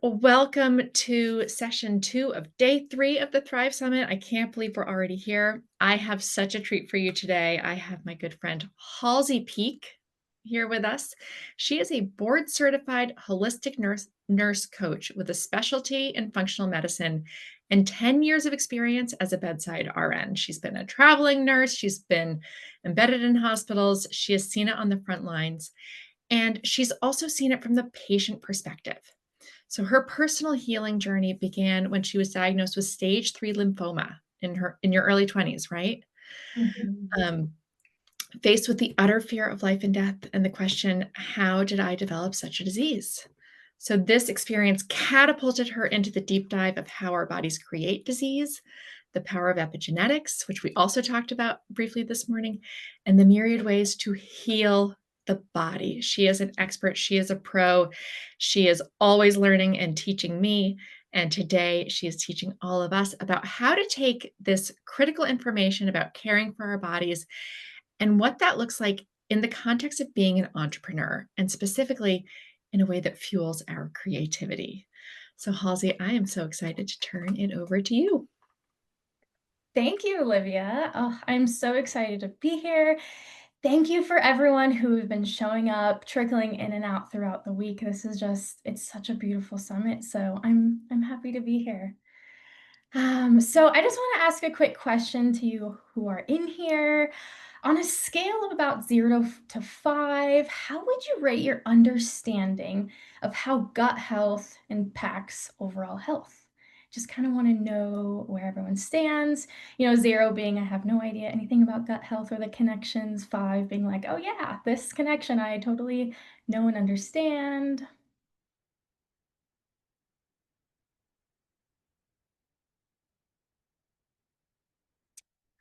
Welcome to session 2 of day 3 of the Thrive Summit. I can't believe we're already here. I have such a treat for you today. I have my good friend Halsie Peek here with us. She is a board certified holistic nurse coach with a specialty in functional medicine and 10 years of experience as a bedside RN. She's been a traveling nurse, she's been embedded in hospitals, she has seen it on the front lines, and she's also seen it from the patient perspective. So her personal healing journey began when she was diagnosed with stage 3 lymphoma in your early 20s, right? Mhm. Um, Faced with the utter fear of life and death and the question, how did I develop such a disease? So this experience catapulted her into the deep dive of how our bodies create disease, the power of epigenetics, which we also talked about briefly this morning, and the myriad ways to heal the body. She is an expert, she is a pro. She is always learning and teaching me. And today she is teaching all of us about how to take this critical information about caring for our bodies and what that looks like in the context of being an entrepreneur, and specifically in a way that fuels our creativity. So, Halsey, I am so excited to turn it over to you. Thank you, Olivia. Oh, I'm so excited to be here. Thank you for everyone who have been showing up, trickling in and out throughout the week. This is it's such a beautiful summit. So I'm happy to be here. So I just want to ask a quick question to you who are in here. On a scale of about 0 to 5, how would you rate your understanding of how gut health impacts overall health? Just kind of want to know where everyone stands. 0 being I have no idea anything about gut health or the connections, 5 being like, oh yeah, this connection I totally know and understand.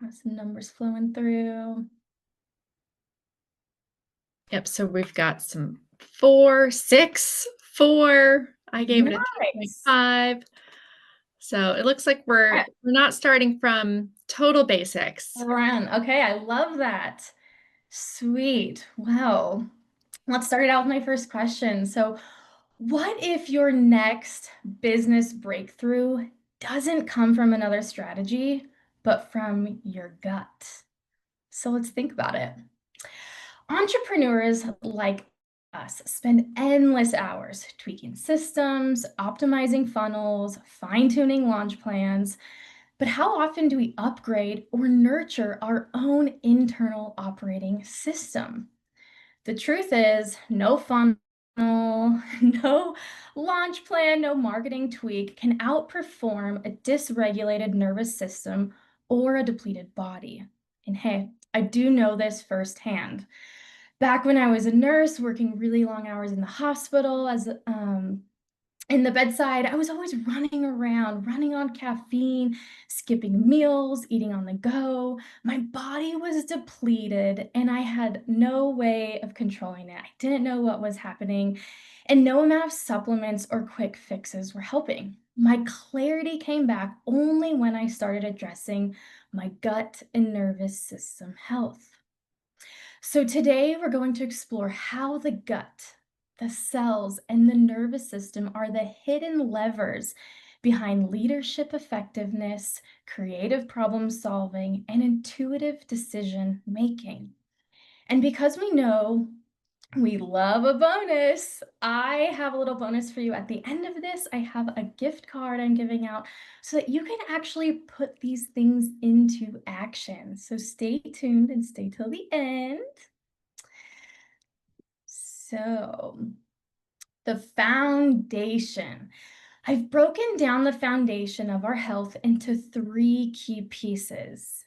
Have some numbers flowing through. Yep. So we've got some 4, 6, 4. I gave it a Nice. 3.5. So it looks like we're not starting from total basics. Run. Okay, I love that. Sweet. Well, let's start it out with my first question. So, what if your next business breakthrough doesn't come from another strategy, but from your gut? So, let's think about it. Entrepreneurs like us spend endless hours tweaking systems, optimizing funnels, fine tuning launch plans. But how often do we upgrade or nurture our own internal operating system? The truth is, no funnel, no launch plan, no marketing tweak can outperform a dysregulated nervous system or a depleted body. And hey, I do know this firsthand. Back when I was a nurse working really long hours in the hospital as in the bedside, I was always running around, running on caffeine, skipping meals, eating on the go. My body was depleted and I had no way of controlling it. I didn't know what was happening, and no amount of supplements or quick fixes were helping. My clarity came back only when I started addressing my gut and nervous system health. So, today we're going to explore how the gut, the cells, and the nervous system are the hidden levers behind leadership effectiveness, creative problem solving, and intuitive decision making. And because we know we love a bonus, I have a little bonus for you at the end of this. I have a gift card I'm giving out so that you can actually put these things into action. So, stay tuned and stay till the end. So, the foundation. I've broken down the foundation of our health into 3 key pieces: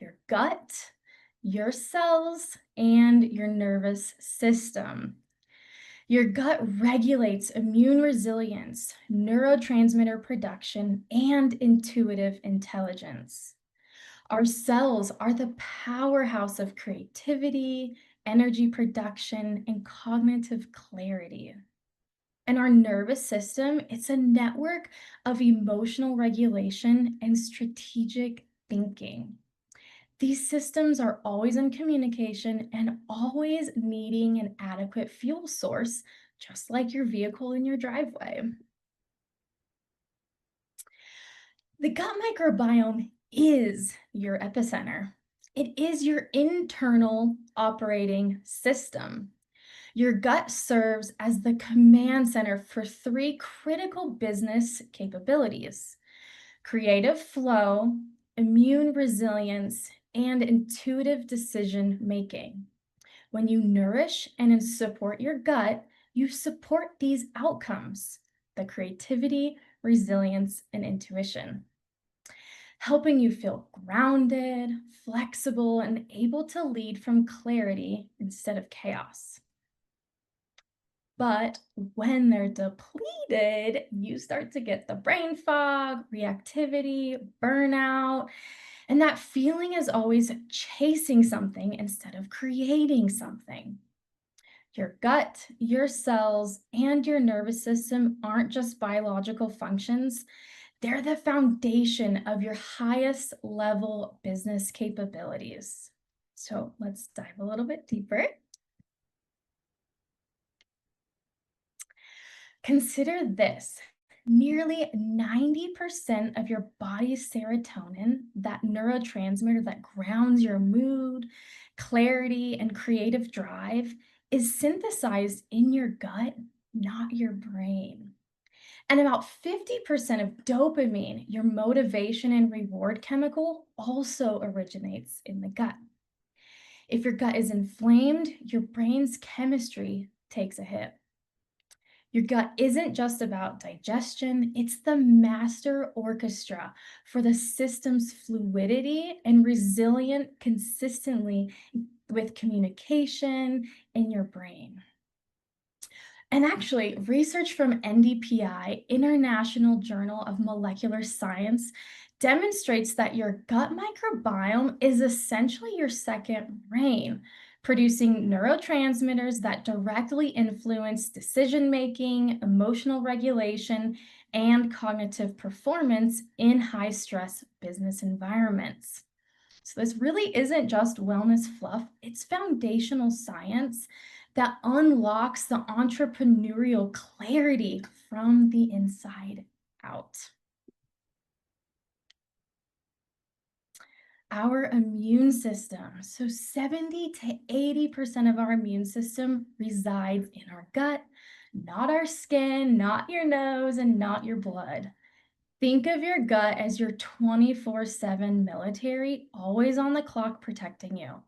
your gut, your cells, and your nervous system. Your gut regulates immune resilience, neurotransmitter production, and intuitive intelligence. Our cells are the powerhouse of creativity, energy production, and cognitive clarity. And our nervous system, it's a network of emotional regulation and strategic thinking. These systems are always in communication and always needing an adequate fuel source, just like your vehicle in your driveway. The gut microbiome is your epicenter. It is your internal operating system. Your gut serves as the command center for three critical business capabilities: creative flow, immune resilience, and intuitive decision making. When you nourish and support your gut, you support these outcomes: the creativity, resilience, and intuition, helping you feel grounded, flexible, and able to lead from clarity instead of chaos. But when they're depleted, you start to get the brain fog, reactivity, burnout, and that feeling is always chasing something instead of creating something. Your gut, your cells, and your nervous system aren't just biological functions, they're the foundation of your highest level business capabilities. So let's dive a little bit deeper. Consider this: nearly 90% of your body's serotonin, that neurotransmitter that grounds your mood, clarity, and creative drive, is synthesized in your gut, not your brain. And about 50% of dopamine, your motivation and reward chemical, also originates in the gut. If your gut is inflamed, your brain's chemistry takes a hit. Your gut isn't just about digestion, it's the master orchestra for the system's fluidity and resilient consistently with communication in your brain. And actually, research from NDPI, International Journal of Molecular Science, demonstrates that your gut microbiome is essentially your second brain, producing neurotransmitters that directly influence decision making, emotional regulation, and cognitive performance in high stress business environments. So, this really isn't just wellness fluff, it's foundational science that unlocks the entrepreneurial clarity from the inside out. Our immune system. So 70 to 80% of our immune system resides in our gut, not our skin, not your nose, and not your blood. Think of your gut as your 24/7 military, always on the clock protecting you.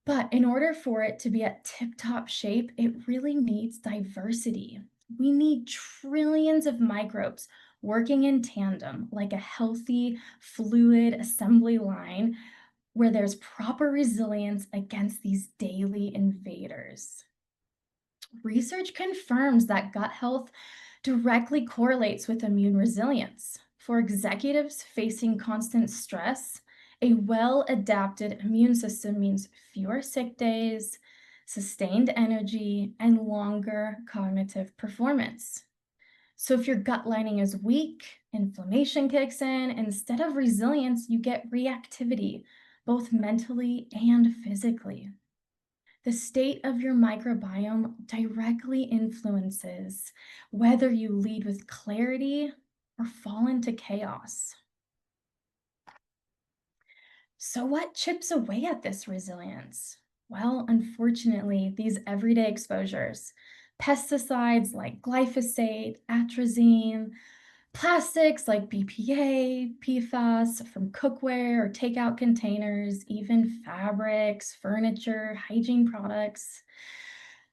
But in order for it to be at tip top shape, it really needs diversity. We need trillions of microbes working in tandem, like a healthy, fluid assembly line where there's proper resilience against these daily invaders. Research confirms that gut health directly correlates with immune resilience. For executives facing constant stress, a well adapted immune system means fewer sick days, sustained energy, and longer cognitive performance. So, if your gut lining is weak, inflammation kicks in. Instead of resilience, you get reactivity, both mentally and physically. The state of your microbiome directly influences whether you lead with clarity or fall into chaos. So, what chips away at this resilience? Well, unfortunately, these everyday exposures, pesticides like glyphosate, atrazine, plastics like BPA, PFAS from cookware or takeout containers, even fabrics, furniture, hygiene products.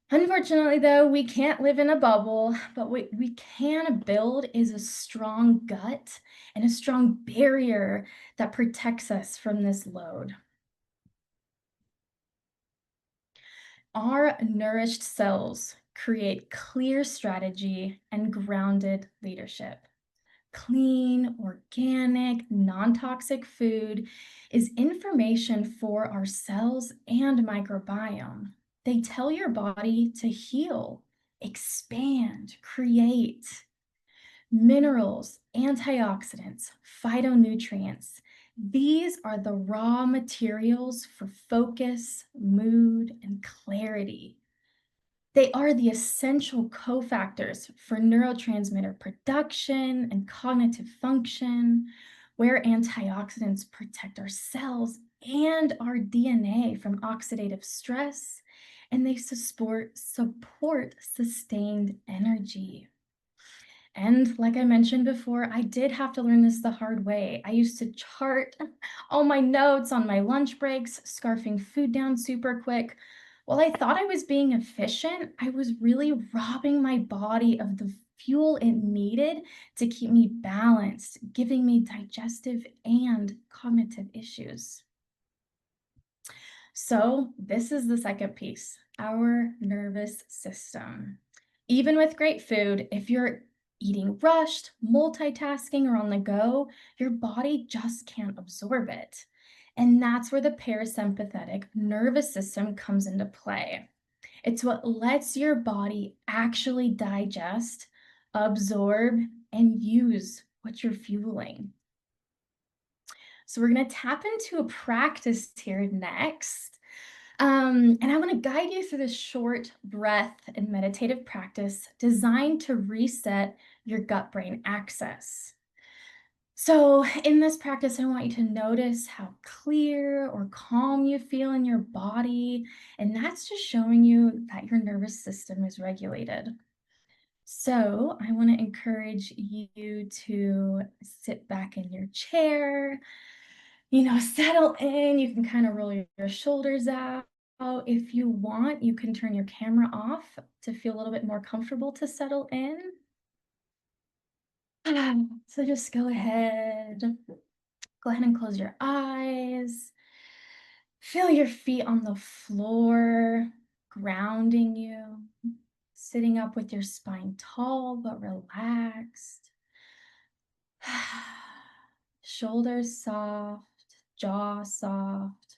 Unfortunately, though, we can't live in a bubble, but what we can build is a strong gut and a strong barrier that protects us from this load. Our nourished cells create clear strategy and grounded leadership. Clean, organic, non toxic food is information for our cells and microbiome. They tell your body to heal, expand, create. Minerals, antioxidants, phytonutrients. These are the raw materials for focus, mood, and clarity. They are the essential cofactors for neurotransmitter production and cognitive function, where antioxidants protect our cells and our DNA from oxidative stress, and they support sustained energy. And like I mentioned before, I did have to learn this the hard way. I used to chart all my notes on my lunch breaks, scarfing food down super quick. While I thought I was being efficient, I was really robbing my body of the fuel it needed to keep me balanced, giving me digestive and cognitive issues. So, this is the second piece, our nervous system. Even with great food, if you're eating rushed, multitasking, or on the go, your body just can't absorb it. And that's where the parasympathetic nervous system comes into play. It's what lets your body actually digest, absorb, and use what you're fueling. So, we're going to tap into a practice here next. And I want to guide you through this short breath and meditative practice designed to reset your gut brain axis. So, in this practice, I want you to notice how clear or calm you feel in your body. And that's just showing you that your nervous system is regulated. So, I want to encourage you to sit back in your chair, settle in. You can kind of roll your shoulders out. If you want, you can turn your camera off to feel a little bit more comfortable to settle in. So just go ahead and close your eyes. Feel your feet on the floor, grounding you, sitting up with your spine tall but relaxed. Shoulders soft, jaw soft.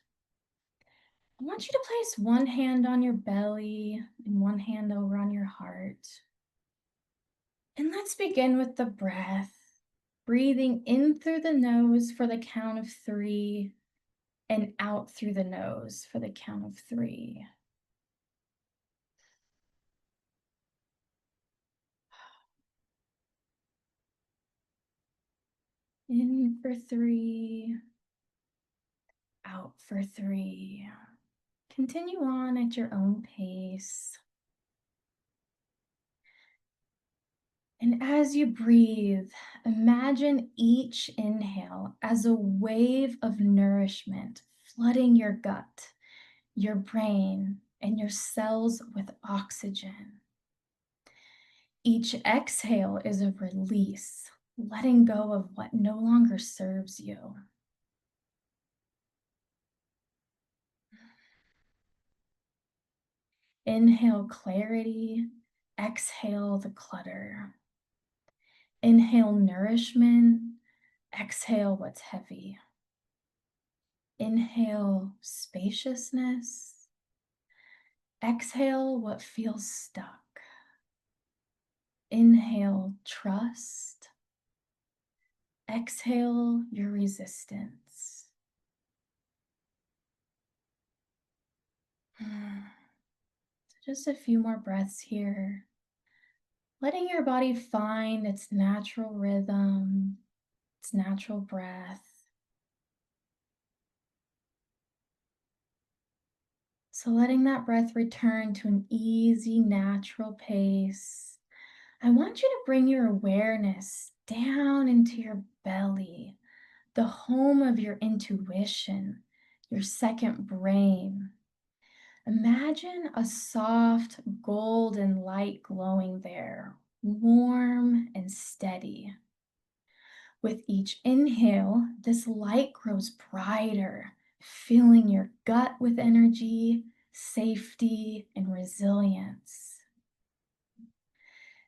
I want you to place one hand on your belly and one hand over on your heart. And let's begin with the breath. Breathing in through the nose for the count of 3 and out through the nose for the count of 3. In for 3, out for 3. Continue on at your own pace. And as you breathe, imagine each inhale as a wave of nourishment flooding your gut, your brain, and your cells with oxygen. Each exhale is a release, letting go of what no longer serves you. Inhale clarity, exhale the clutter. Inhale nourishment, exhale what's heavy. Inhale spaciousness, exhale what feels stuck. Inhale trust, exhale your resistance. Just a few more breaths here, letting your body find its natural rhythm, its natural breath. So letting that breath return to an easy, natural pace. I want you to bring your awareness down into your belly, the home of your intuition, your second brain. Imagine a soft golden light glowing there, warm and steady. With each inhale, this light grows brighter, filling your gut with energy, safety, and resilience.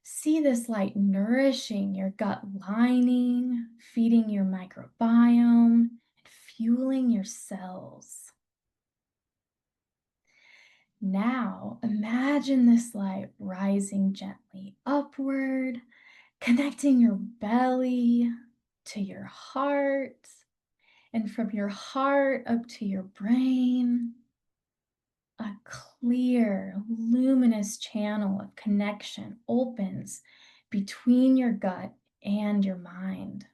See this light nourishing your gut lining, feeding your microbiome, and fueling your cells. Now, imagine this light rising gently upward, connecting your belly to your heart, and from your heart up to your brain, A clear, luminous channel of connection opens between your gut and your mind.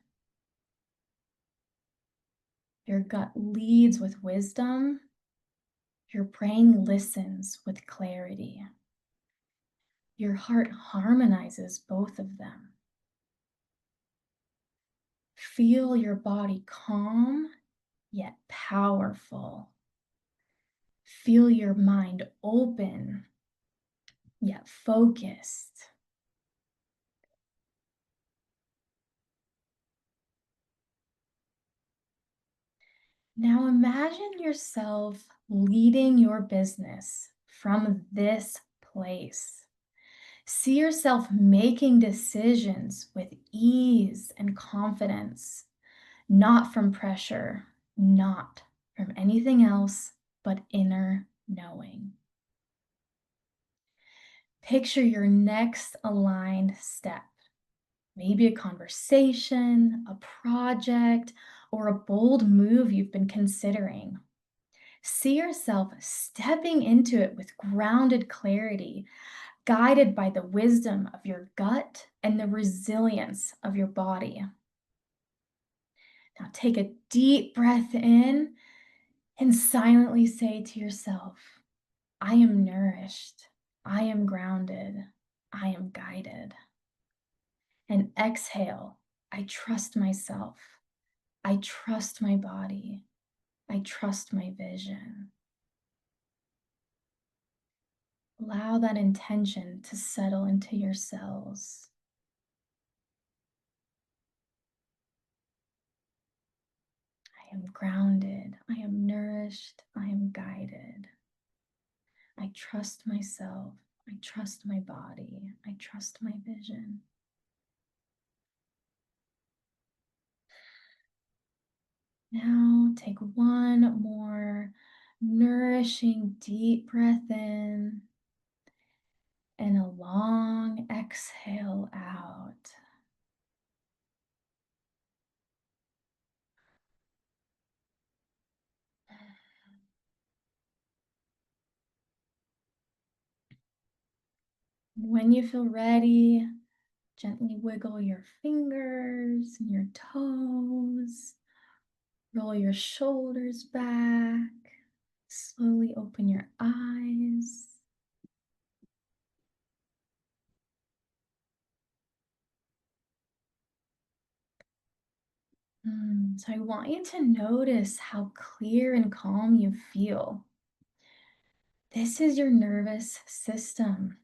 Your gut leads with wisdom. Your brain listens with clarity. Your heart harmonizes both of them. Feel your body calm yet powerful. Feel your mind open yet focused. Now imagine yourself leading your business from this place. See yourself making decisions with ease and confidence, not from pressure, not from anything else but inner knowing. Picture your next aligned step, maybe a conversation, a project, or a bold move you've been considering. See yourself stepping into it with grounded clarity, guided by the wisdom of your gut and the resilience of your body. Now take a deep breath in and silently say to yourself, I am nourished, I am grounded, I am guided. And exhale, I trust myself, I trust my body, I trust my vision. Allow that intention to settle into your cells. I am grounded. I am nourished. I am guided. I trust myself. I trust my body. I trust my vision. Now take one more nourishing deep breath in and a long exhale out. When you feel ready, gently wiggle your fingers and your toes. Roll your shoulders back. Slowly open your eyes. So I want you to notice how clear and calm you feel. This is your nervous system.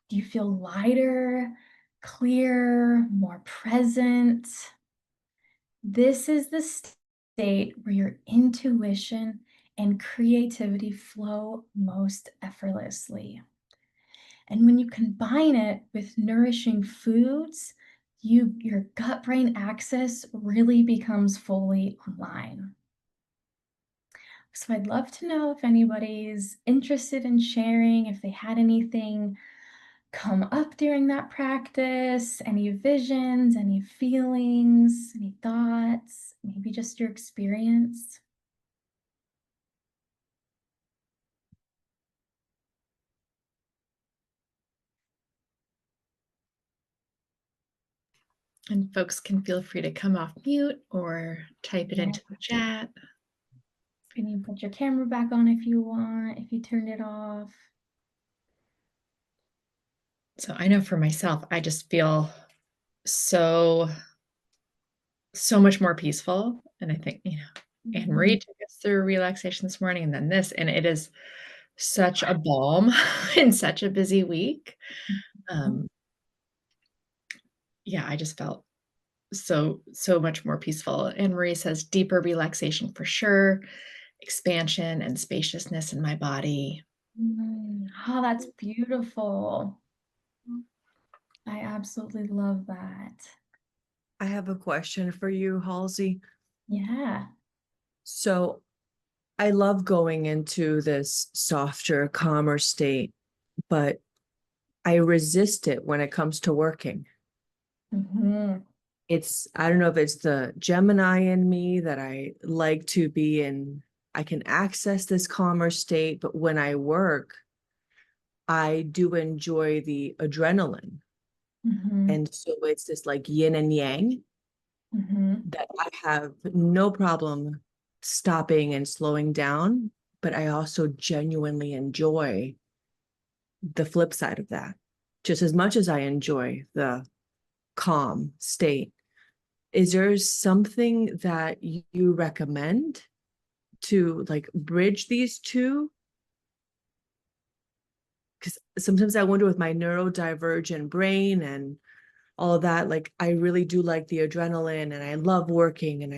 Do you feel lighter, clear, more present? This is the state where your intuition and creativity flow most effortlessly. And when you combine it with nourishing foods, your gut-brain axis really becomes fully online. So I'd love to know if anybody's interested in sharing, if they had anything come up during that practice, any visions, any feelings, any thoughts, maybe just your experience. And folks can feel free to come off mute or type it Yeah. into the chat. And you put your camera back on if you want, if you turned it off. So I know for myself, I just feel so much more peaceful. And I think, Anne Marie took us through relaxation this morning and then this, and it is such a balm in such a busy week. Mhm. Yeah, I just felt so much more peaceful. Anne Marie says deeper relaxation for sure, expansion and spaciousness in my body. Oh, that's beautiful. I absolutely love that. I have a question for you, Halsey. Yeah. So I love going into this softer, calmer state, but I resist it when it comes to working. Hmm. I don't know if it's the Gemini in me that I like to be in I can access this calmer state, but when I work, I do enjoy the adrenaline. Mhm. And so it's this like yin and yang Mhm. that I have no problem stopping and slowing down, but I also genuinely enjoy the flip side of that. Just as much as I enjoy the calm state. Is there something that you recommend to like bridge these two? Because sometimes I wonder with my neurodivergent brain and all of that, like I really do like the adrenaline and I love working and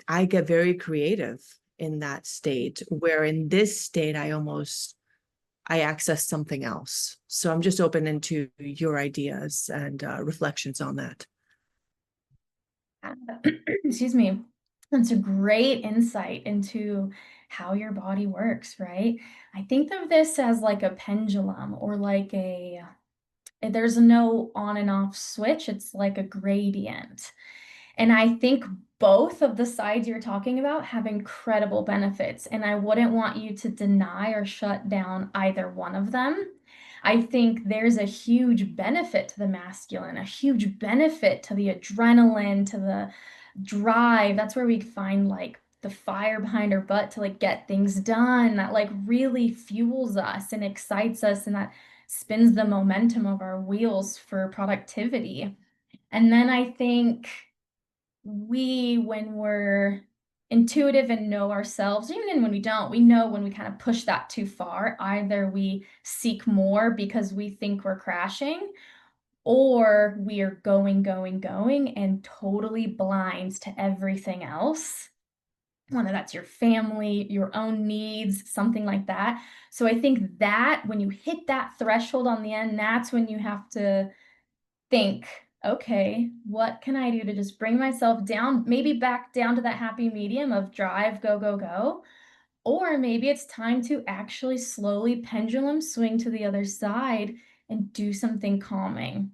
I get very creative in that state, where in this state I access something else. So I'm just open into your ideas and reflections on that. Excuse me. That's a great insight into how your body works, right? I think of this as like a pendulum or like there's no on and off switch. It's like a gradient. And I think both of the sides you're talking about have incredible benefits. And I wouldn't want you to deny or shut down either one of them. I think there's a huge benefit to the masculine, a huge benefit to the adrenaline, to the drive. That's where we find like the fire behind our butt to like get things done. That like really fuels us and excites us and that spins the momentum of our wheels for productivity. And then I think when we're intuitive and know ourselves, even when we don't, we know when we kind of push that too far. Either we seek more because we think we're crashing, or we are going, going, going, and totally blind to everything else. Whether that's your family, your own needs, something like that. So I think that when you hit that threshold on the end, that's when you have to think, okay, what can I do to just bring myself down, maybe back down to that happy medium of drive, go, go, go. Or maybe it's time to actually slowly pendulum swing to the other side and do something calming.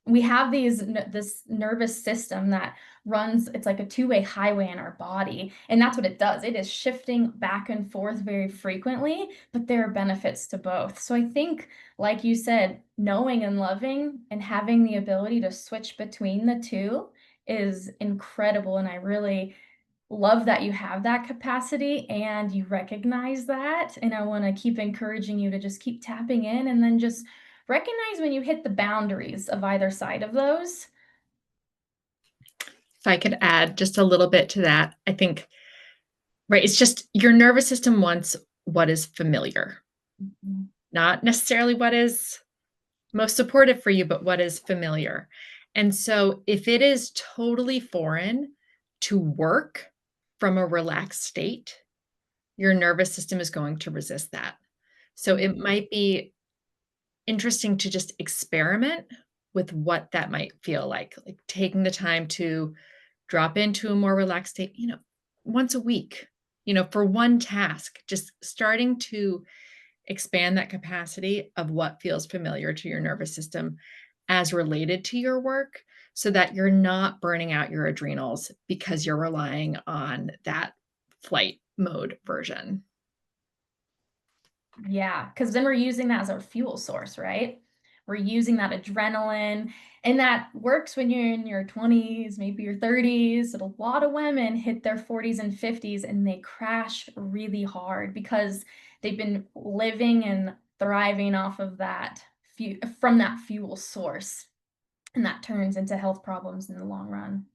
We have this nervous system that runs, it's like a two-way highway in our body, and that's what it does. It is shifting back and forth very frequently, but there are benefits to both. So I think, like you said, knowing and loving and having the ability to switch between the two is incredible, and I really love that you have that capacity and you recognize that. And I want to keep encouraging you to just keep tapping in and then just recognize when you hit the boundaries of either side of those. If I could add just a little bit to that, I think, right, it's just your nervous system wants what is familiar, Mhm. not necessarily what is most supportive for you, but what is familiar. And so if it is totally foreign to work from a relaxed state, your nervous system is going to resist that. So it might be interesting to just experiment with what that might feel like taking the time to drop into a more relaxed state, once a week, for one task, just starting to expand that capacity of what feels familiar to your nervous system as related to your work so that you're not burning out your adrenals because you're relying on that flight mode version. Yeah, because then we're using that as our fuel source, right? We're using that adrenaline, and that works when you're in your 20s, maybe your 30s. But a lot of women hit their 40s and 50s and they crash really hard because they've been living and thriving off of that from that fuel source. And that turns into health problems in the long run.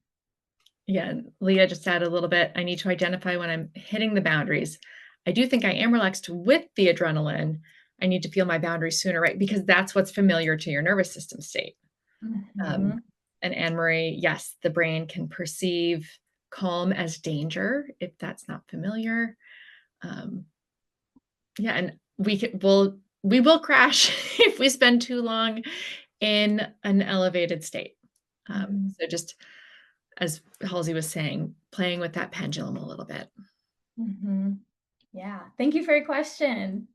Yeah, and Leah just added a little bit. I need to identify when I'm hitting the boundaries. I do think I am relaxed with the adrenaline. I need to feel my boundaries sooner, right? Because that's what's familiar to your nervous system state. Um, Mhm. and Anne Marie, yes, the brain can perceive calm as danger if that's not familiar. Um, yeah, and we will crash if we spend too long in an elevated state. Mhm. So just as Halsey was saying, playing with that pendulum a little bit. Mhm. Yeah. Thank you for your question.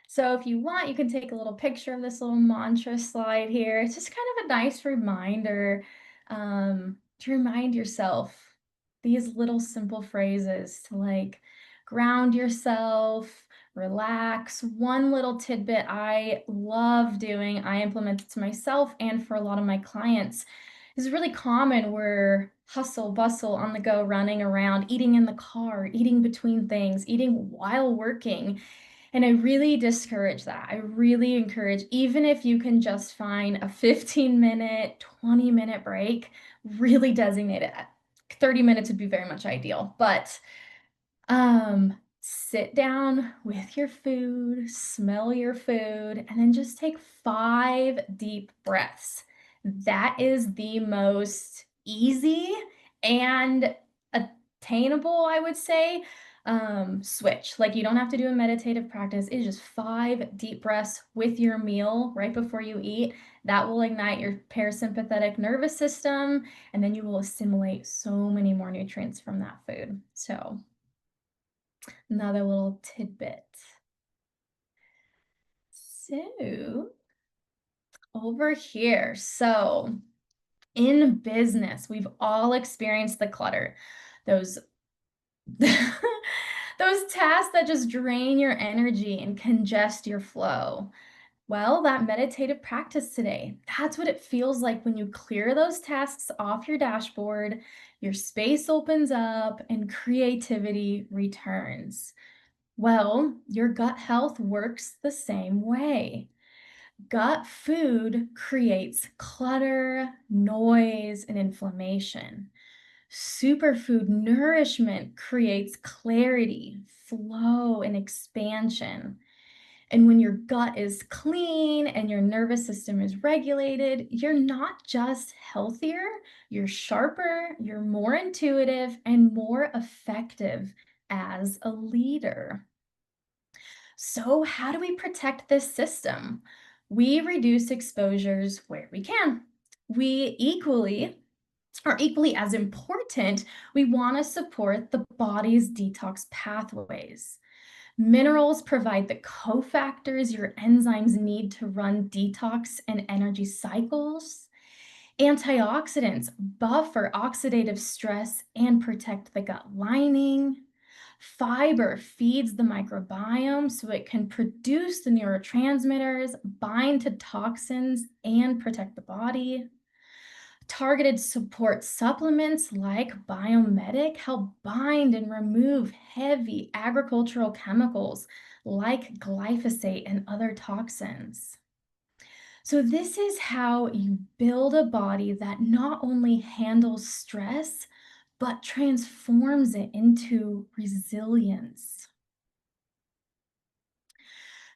So if you want, you can take a little picture of this little mantra slide here. It's just kind of a nice reminder to remind yourself these little simple phrases to like ground yourself, relax. One little tidbit I love doing, I implement it to myself and for a lot of my clients, is really common. We're hustle, bustle, on the go, running around, eating in the car, eating between things, eating while working. And I really discourage that. I really encourage, even if you can just find a 15-minute, 20-minute break, really designate it. 30 minutes would be very much ideal, but sit down with your food, smell your food, and then just take 5 deep breaths. That is the most easy and attainable, I would say, switch. Like, you don't have to do a meditative practice. It's just 5 deep breaths with your meal right before you eat. That will ignite your parasympathetic nervous system, and then you will assimilate so many more nutrients from that food. So another little tidbit. So over here, so in business, we've all experienced the clutter, those those tasks that just drain your energy and congest your flow. Well, that meditative practice today, that's what it feels like when you clear those tasks off your dashboard, your space opens up, and creativity returns. Well, your gut health works the same way. Gut food creates clutter, noise, and inflammation. Superfood nourishment creates clarity, flow, and expansion. And when your gut is clean and your nervous system is regulated, you're not just healthier, you're sharper, you're more intuitive, and more effective as a leader. So, how do we protect this system? We reduce exposures where we can. We equally as important, we want to support the body's detox pathways. Minerals provide the cofactors your enzymes need to run detox and energy cycles. Antioxidants buffer oxidative stress and protect the gut lining. Fiber feeds the microbiome so it can produce the neurotransmitters, bind to toxins, and protect the body. Targeted support supplements like Biomedic help bind and remove heavy agricultural chemicals like glyphosate and other toxins. So, this is how you build a body that not only handles stress, but transforms it into resilience.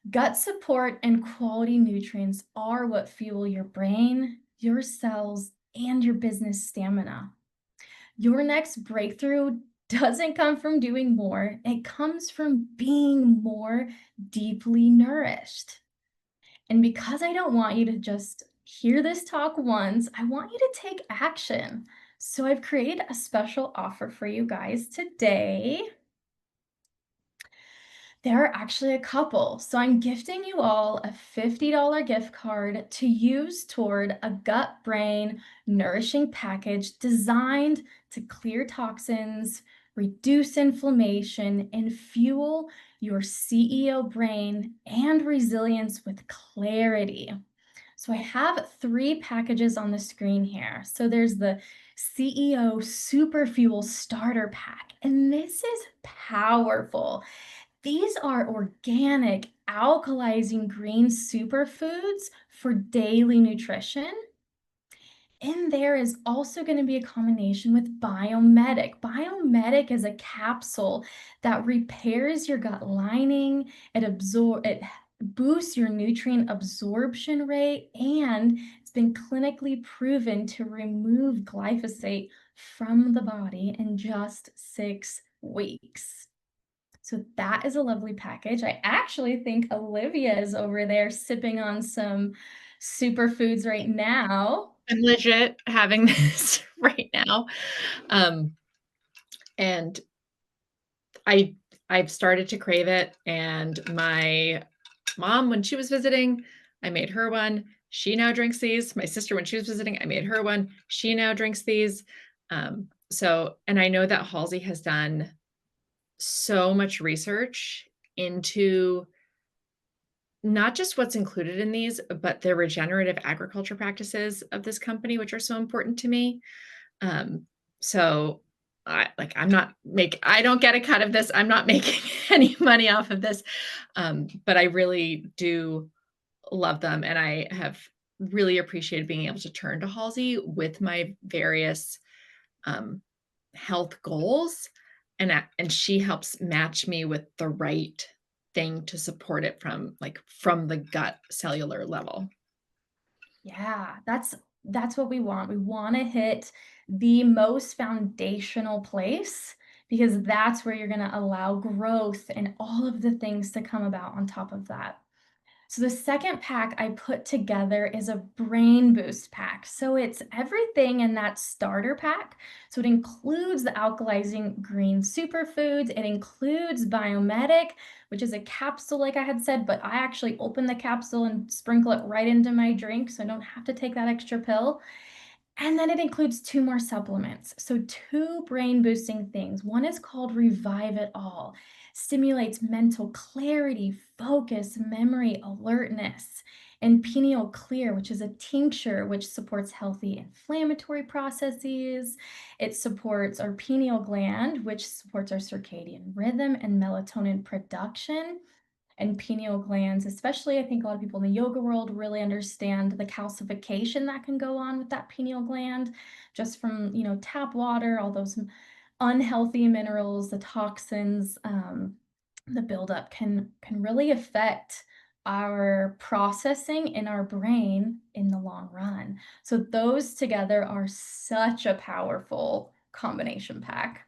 Gut support and quality nutrients are what fuel your brain, your cells, and your business stamina. Your next breakthrough doesn't come from doing more, it comes from being more deeply nourished. And because I don't want you to just hear this talk once, I want you to take action. So I've created a special offer for you guys today. There are actually a couple. So I'm gifting you all a $50 gift card to use toward a gut brain nourishing package designed to clear toxins, reduce inflammation, and fuel your CEO brain and resilience with clarity. So I have 3 packages on the screen here. So there's the CEO Super Fuel Starter Pack, and this is powerful. These are organic, alkalizing green superfoods for daily nutrition. In there is also going to be a combination with Biomedic. Biomedic is a capsule that repairs your gut lining, it boosts your nutrient absorption rate, and it's been clinically proven to remove glyphosate from the body in just 6 weeks. So that is a lovely package. I actually think Olivia is over there sipping on some superfoods right now. I'm legit having this right now. And I've started to crave it. And my mom, when she was visiting, I made her one. She now drinks these. My sister, when she was visiting, I made her one. She now drinks these. So, and I know that Halsey has done so much research into not just what's included in these, but the regenerative agriculture practices of this company, which are so important to me. Um, so I don't get a cut of this. I'm not making any money off of this. But I really do love them. And I have really appreciated being able to turn to Halsey with my various um, health goals. And she helps match me with the right thing to support it from the gut cellular level. Yeah, that's what we want. We wanna hit the most foundational place because that's where you're gonna allow growth and all of the things to come about on top of that. So the second pack I put together is a brain boost pack. So it's everything in that starter pack. So it includes the alkalizing green superfoods. It includes Biomedic, which is a capsule, like I had said, but I actually open the capsule and sprinkle it right into my drink. So I don't have to take that extra pill. And then it includes 2 more supplements. So 2 brain boosting things. One is called Revive It All. Stimulates mental clarity, focus, memory, alertness. And Pineal Clear, which is a tincture which supports healthy inflammatory processes. It supports our pineal gland, which supports our circadian rhythm and melatonin production and pineal glands, especially I think a lot of people in the yoga world really understand the calcification that can go on with that pineal gland just from, tap water, all those unhealthy minerals, the toxins, the buildup can really affect our processing in our brain in the long run. So those together are such a powerful combination pack.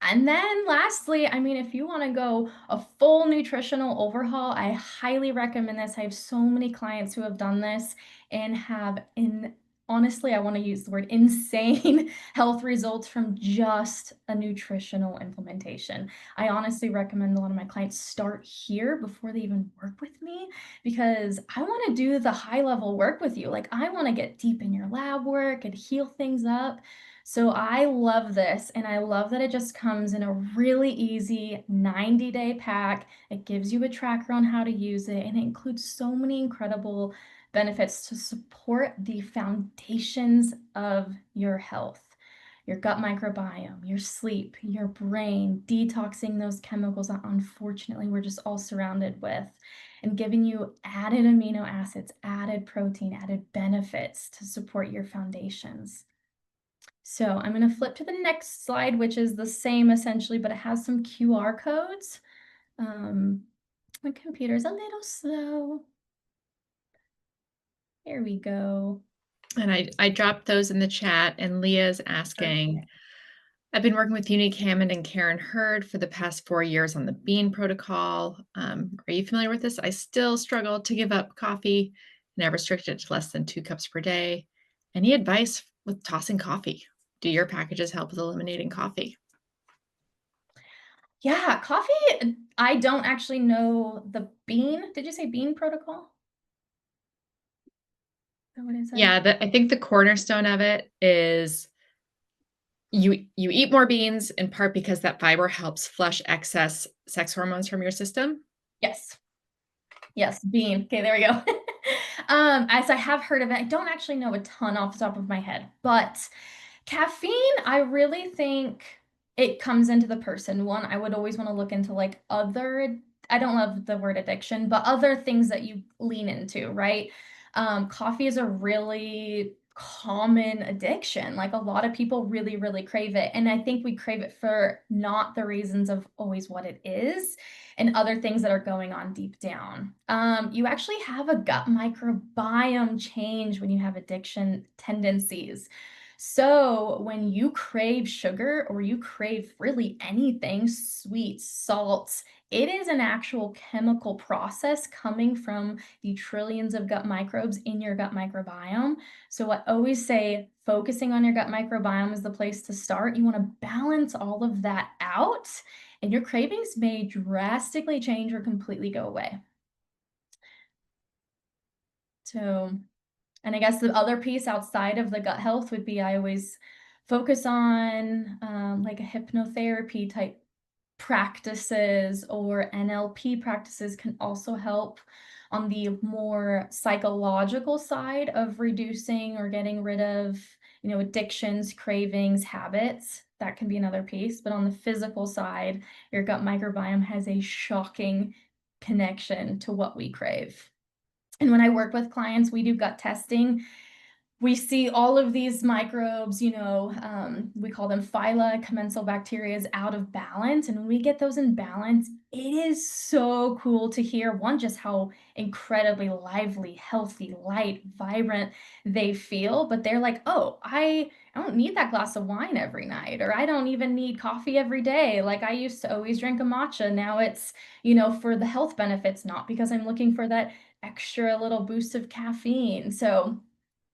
And then lastly, I mean, if you want to go a full nutritional overhaul, I highly recommend this. I have so many clients who have done this and have honestly, I want to use the word insane health results from just a nutritional implementation. I honestly recommend a lot of my clients start here before they even work with me because I want to do the high level work with you. Like I want to get deep in your lab work and heal things up. So I love this, and I love that it just comes in a really easy 90-day pack. It gives you a tracker on how to use it, and it includes so many incredible benefits to support the foundations of your health. Your gut microbiome, your sleep, your brain, detoxing those chemicals that unfortunately we're just all surrounded with, and giving you added amino acids, added protein, added benefits to support your foundations. So I'm going to flip to the next slide, which is the same essentially, but it has some QR codes. My computer's a little slow. Here we go. And I dropped those in the chat, and Leah's asking, Perfect. I've been working with Unique Hammond and Karen Hurd for the past 4 years on the bean protocol. Are you familiar with this? I still struggle to give up coffee and I restrict it to less than 2 cups per day. Any advice with tossing coffee? Do your packages help with eliminating coffee? Yeah, coffee, I don't actually know the bean. Did you say bean protocol? Is that what it said? Yeah, I think the cornerstone of it is you eat more beans in part because that fiber helps flush excess sex hormones from your system. Yes. Yes, bean. Okay, there we go. As I have heard of it, I don't actually know a ton off the top of my head, but caffeine, I really think it comes into the person. One, I would always want to look into like I don't love the word addiction, but other things that you lean into, right? Coffee is a really common addiction. Like a lot of people really, really crave it. And I think we crave it for not the reasons of always what it is and other things that are going on deep down. You actually have a gut microbiome change when you have addiction tendencies. So when you crave sugar or you crave really anything, sweet, salts, it is an actual chemical process coming from the trillions of gut microbes in your gut microbiome. So I always say focusing on your gut microbiome is the place to start. You want to balance all of that out, and your cravings may drastically change or completely go away. So and I guess the other piece outside of the gut health would be I always focus on like a hypnotherapy type practices or NLP practices can also help on the more psychological side of reducing or getting rid of, addictions, cravings, habits. That can be another piece. But on the physical side, your gut microbiome has a shocking connection to what we crave. And when I work with clients, we do gut testing. We see all of these microbes, we call them phyla, commensal bacteria, out of balance. And when we get those in balance, it is so cool to hear, one, just how incredibly lively, healthy, light, vibrant they feel. But they're like, oh, I don't need that glass of wine every night, or I don't even need coffee every day. Like I used to always drink a matcha. Now it's, for the health benefits, not because I'm looking for that extra little boost of caffeine. So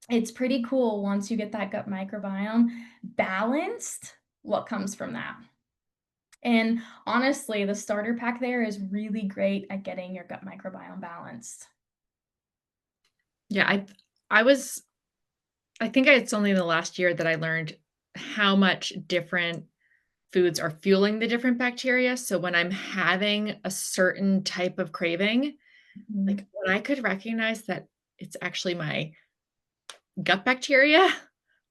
it's pretty cool once you get that gut microbiome balanced, what comes from that. And honestly, the starter pack there is really great at getting your gut microbiome balanced. Yeah, I think it's only in the last year that I learned how much different foods are fueling the different bacteria. So when I'm having a certain type of craving, like Mhm. when I could recognize that it's actually my gut bacteria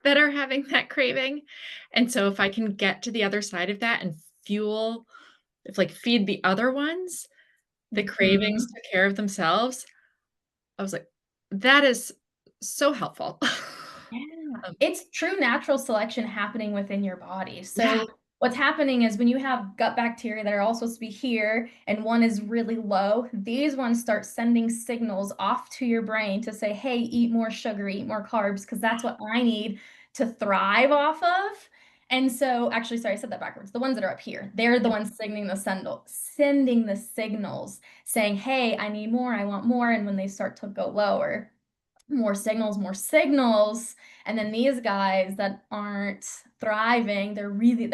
that are having that craving. And so if I can get to the other side of that and fuel, if like feed the other ones, the cravings Mhm. took care of themselves. I was like, that is so helpful. Yeah, Um, it's true natural selection happening within your body. yeah, So what's happening is when you have gut bacteria that are all supposed to be here and one is really low, these ones start sending signals off to your brain to say, hey, eat more sugar, eat more carbs, because that's what I need to thrive off of. And so, actually, sorry, I said that backwards. The ones that are up here, they're the ones sending the signals saying, hey, I need more, I want more. And when they start to go lower, more signals. And then these guys that aren't thriving, they're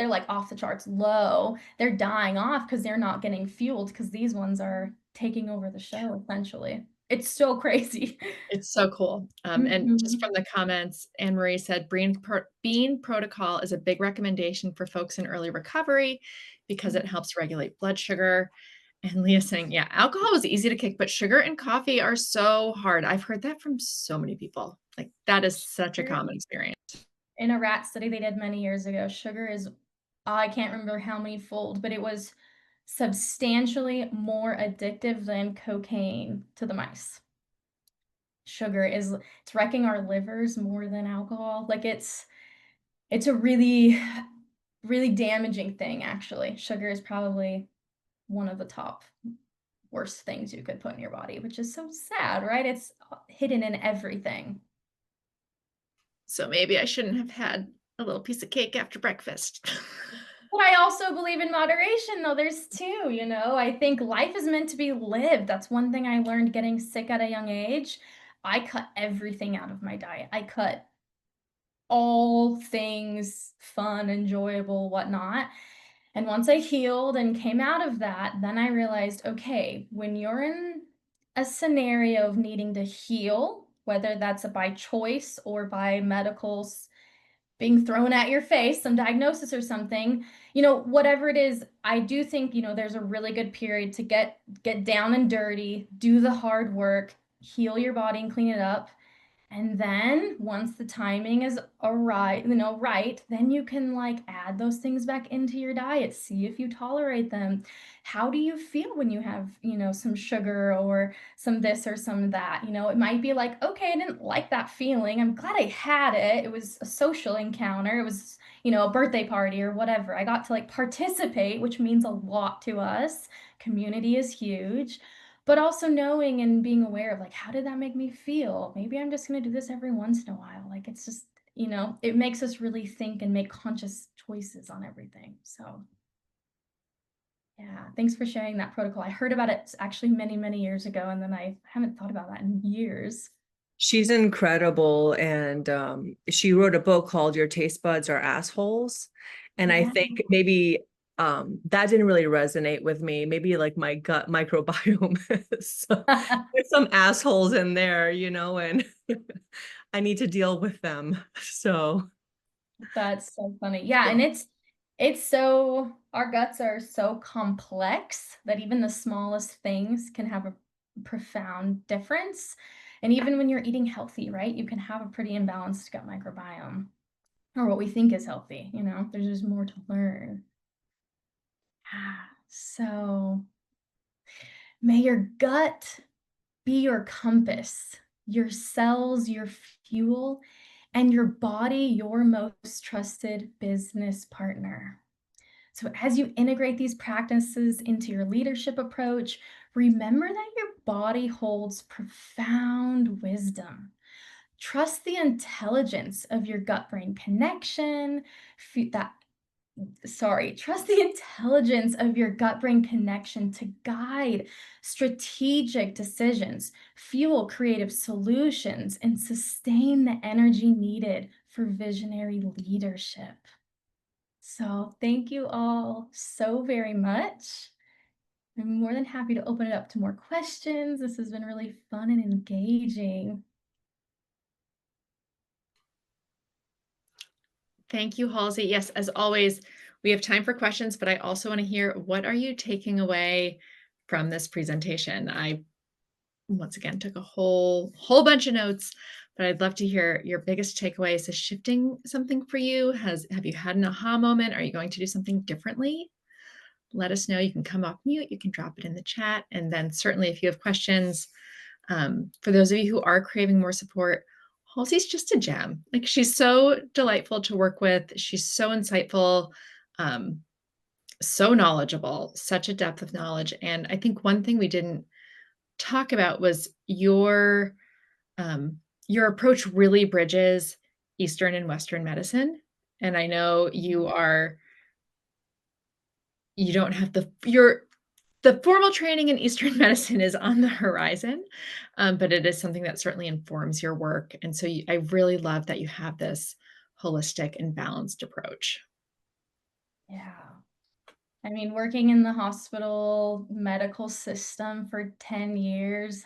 like off the charts low. They're dying off because they're not getting fueled because these ones are taking over the show, essentially. It's so crazy. it's so cool. And just Mhm. from the comments, Anne Marie said, Bean Protocol is a big recommendation for folks in early recovery because it helps regulate blood sugar. And Leah saying, yeah, alcohol is easy to kick, but sugar and coffee are so hard. I've heard that from so many people. Like that is such a Sugar, common experience. in a rat study they did many years ago, sugar is, I can't remember how many fold, but it was substantially more addictive than cocaine to the mice. Sugar is, it's wrecking our livers more than alcohol. Like it's a really really damaging thing, actually. Sugar is probably one of the top worst things you could put in your body, which is so sad, right? It's hidden in everything. So maybe I shouldn't have had a little piece of cake after breakfast. But I also believe in moderation, though. There's two, I think life is meant to be lived. That's one thing I learned getting sick at a young age. I cut everything out of my diet. I cut all things fun, enjoyable, whatnot. And once I healed and came out of that, then I realized, okay, when you're in a scenario of needing to heal, whether that's by choice or by medicals being thrown at your face, some diagnosis or something, whatever it is, I do think, there's a really good period to get down and dirty, do the hard work, heal your body and clean it up. And then once the timing is right, then you can like add those things back into your diet, see if you tolerate them. How do you feel when you have, some sugar or some this or some that? It might be like, okay, I didn't like that feeling. I'm glad I had it. It was a social encounter. It was, a birthday party or whatever. I got to like participate, which means a lot to us. Community is huge, but also knowing and being aware of like, how did that make me feel? Maybe I'm just going to do this every once in a while. Like it's just, it makes us really think and make conscious choices on everything. So yeah, thanks for sharing that protocol. I heard about it actually many, many years ago, and then I haven't thought about that in years. She's incredible. And she wrote a book called Your Taste Buds Are Assholes. And I Yeah. think maybe that didn't really resonate with me. Maybe like my gut microbiome. So there's some assholes in there, and I need to deal with them. So That's so funny. Yeah, Yeah. and it's so our guts are so complex that even the smallest things can have a profound difference. And even when you're eating healthy, right? You can have a pretty imbalanced gut microbiome or what we think is healthy, you know? There's just more to learn. Ah, so may your gut be your compass, your cells, your fuel, and your body, your most trusted business partner. So, as you integrate these practices into your leadership approach, remember that your body holds profound wisdom. Trust the intelligence of your gut brain connection, that trust the intelligence of your gut brain connection to guide strategic decisions, fuel creative solutions, and sustain the energy needed for visionary leadership. So, thank you all so very much. I'm more than happy to open it up to more questions. This has been really fun and engaging. Thank you, Halsey. Yes, as always, we have time for questions, but I also want to hear, what are you taking away from this presentation? I once again took a whole bunch of notes, but I'd love to hear your biggest takeaways. Is shifting something for you? Have you had an aha moment? Are you going to do something differently? Let us know. You can come off mute, you can drop it in the chat, and then certainly if you have questions, for those of you who are craving more support, Halsey's just a gem. Like, she's so delightful to work with. She's so insightful, um, so knowledgeable, such a depth of knowledge. And I think one thing we didn't talk about was your approach really bridges Eastern and Western medicine. And I know you don't have the formal training in Eastern medicine is on the horizon, but it is something that certainly informs your work. And so I really love that you have this holistic and balanced approach. Yeah. I mean, working in the hospital medical system for 10 years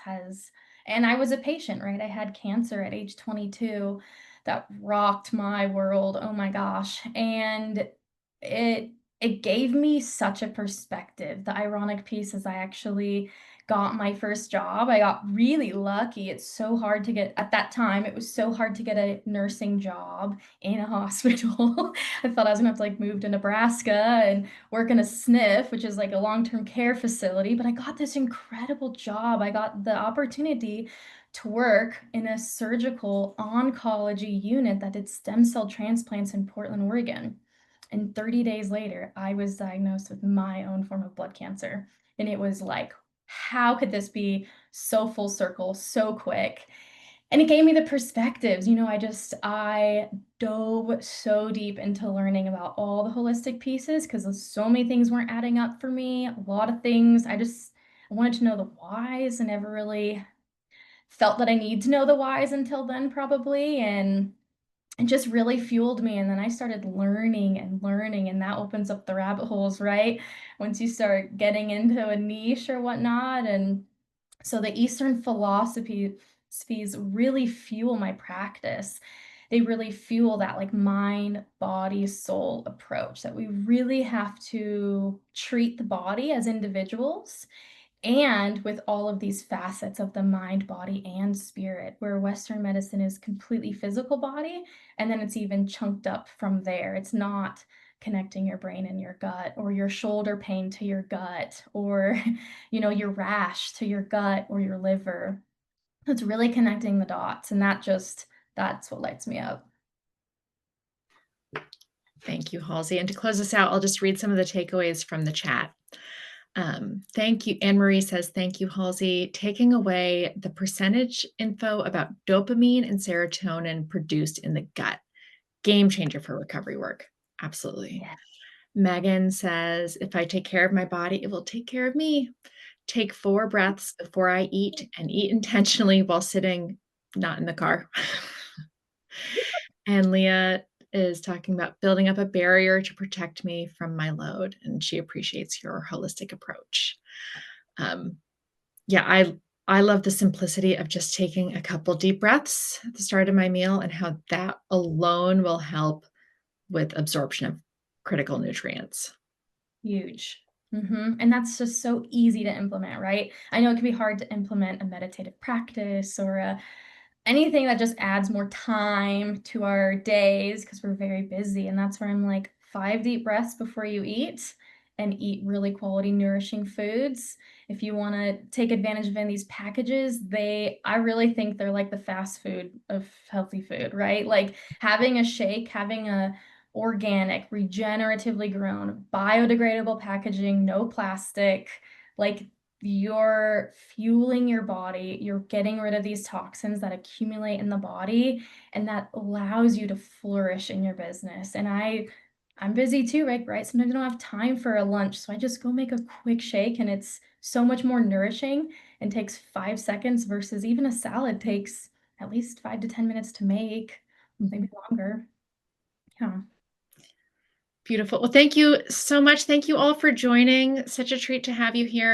and I was a patient, right? I had cancer at age 22 that rocked my world. Oh my gosh. And it it gave me such a perspective. The ironic piece is I actually got my first job. I got really lucky. It's so hard to get at that time, it was so hard to get a nursing job in a hospital. I thought I was gonna have to like move to Nebraska and work in a SNF, which is like a long-term care facility, but I got this incredible job. I got the opportunity to work in a surgical oncology unit that did stem cell transplants in Portland, Oregon. And 30 days later, I was diagnosed with my own form of blood cancer. And it was like, how could this be so full circle, so quick? And it gave me the perspectives. I dove so deep into learning about all the holistic pieces because so many things weren't adding up for me. A lot of things I wanted to know the whys and never really felt that I need to know the whys until then, probably. And it just really fueled me. And then I started learning and learning, and that opens up the rabbit holes, right? Once you start getting into a niche or whatnot. And so the Eastern philosophies really fuel my practice. They really fuel that like mind, body, soul approach that we really have to treat the body as individuals and with all of these facets of the mind, body, and spirit, where Western medicine is completely physical body, and then it's even chunked up from there. It's not connecting your brain and your gut, or your shoulder pain to your gut, or your rash to your gut or your liver. It's really connecting the dots, and that's what lights me up. Thank you, Halsey. And to close us out, I'll just read some of the takeaways from the chat. Thank you. Anne Marie says, thank you, Halsey. Taking away the percentage info about dopamine and serotonin produced in the gut. Game changer for recovery work. Absolutely. Yeah. Megan says, if I take care of my body, it will take care of me. Take 4 breaths before I eat and eat intentionally while sitting not in the car. And Leah is talking about building up a barrier to protect me from my load, and she appreciates your holistic approach. Um, yeah, I love the simplicity of just taking a couple deep breaths at the start of my meal and how that alone will help with absorption of critical nutrients. Huge. And that's just so easy to implement, right? I know it can be hard to implement a meditative practice or anything that just adds more time to our days because we're very busy. And that's where I'm like, 5 deep breaths before you eat and eat really quality, nourishing foods. If you want to take advantage of any of these packages, I really think they're like the fast food of healthy food, right? Like having a shake, having a organic, regeneratively grown, biodegradable packaging, no plastic, like you're fueling your body, you're getting rid of these toxins that accumulate in the body, and that allows you to flourish in your business. And I'm busy too, right? Sometimes I don't have time for a lunch, so I just go make a quick shake, and it's so much more nourishing and takes 5 seconds versus even a salad takes at least 5 to 10 minutes to make, maybe longer. Yeah. Beautiful. Well, thank you so much. Thank you all for joining. Such a treat to have you here.